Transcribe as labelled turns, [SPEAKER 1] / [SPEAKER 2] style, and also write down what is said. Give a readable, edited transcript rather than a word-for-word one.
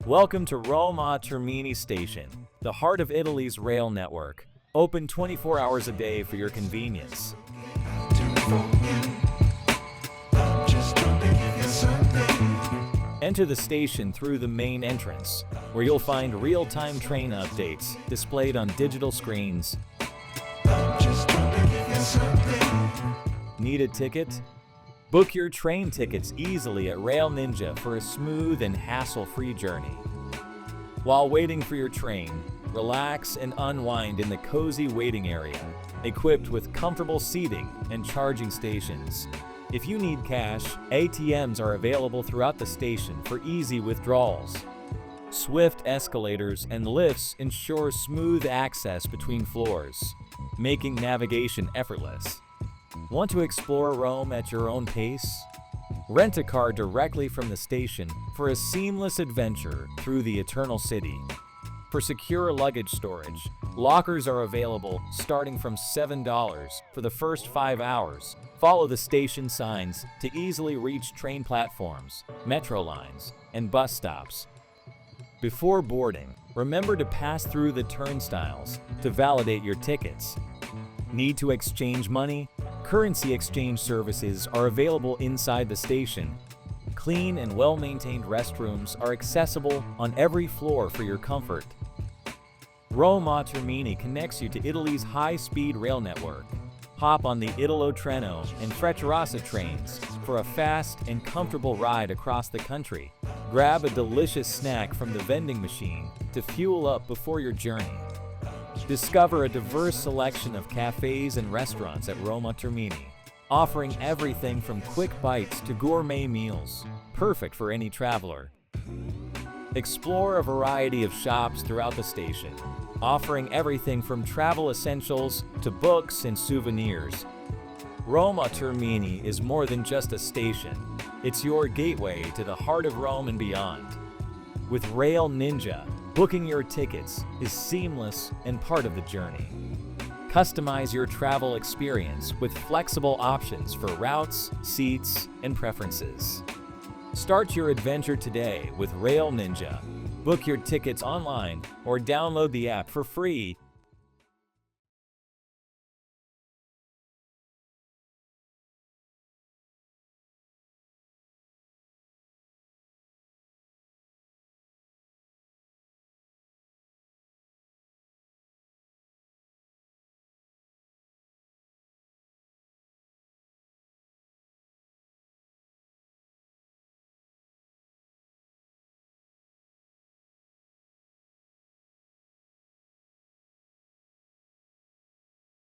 [SPEAKER 1] Welcome to Roma Termini station, the heart of Italy's rail network, open 24 hours a day for your convenience. Enter the station through the main entrance, where you'll find real-time train updates displayed on digital screens. Need a ticket? Book your train tickets easily at Rail Ninja for a smooth and hassle-free journey. While waiting for your train, relax and unwind in the cozy waiting area, equipped with comfortable seating and charging stations. If you need cash, ATMs are available throughout the station for easy withdrawals. Swift escalators and lifts ensure smooth access between floors, making navigation effortless. Want to explore Rome at your own pace? Rent a car directly from the station for a seamless adventure through the Eternal City. For secure luggage storage, lockers are available starting from $7 for the first 5 hours. Follow the station signs to easily reach train platforms, metro lines, and bus stops. Before boarding, remember to pass through the turnstiles to validate your tickets. Need to exchange money? Currency exchange services are available inside the station. Clean and well-maintained restrooms are accessible on every floor for your comfort. Roma Termini connects you to Italy's high-speed rail network. Hop on the Italo-Treno and Frecciarossi trains for a fast and comfortable ride across the country. Grab a delicious snack from the vending machine to fuel up before your journey. Discover a diverse selection of cafes and restaurants at Roma Termini, offering everything from quick bites to gourmet meals, perfect for any traveler. Explore a variety of shops throughout the station, offering everything from travel essentials to books and souvenirs. Roma Termini is more than just a station. It's your gateway to the heart of Rome and beyond. With Rail Ninja, booking your tickets is seamless and part of the journey. Customize your travel experience with flexible options for routes, seats, and preferences. Start your adventure today with Rail Ninja. Book your tickets online or download the app for free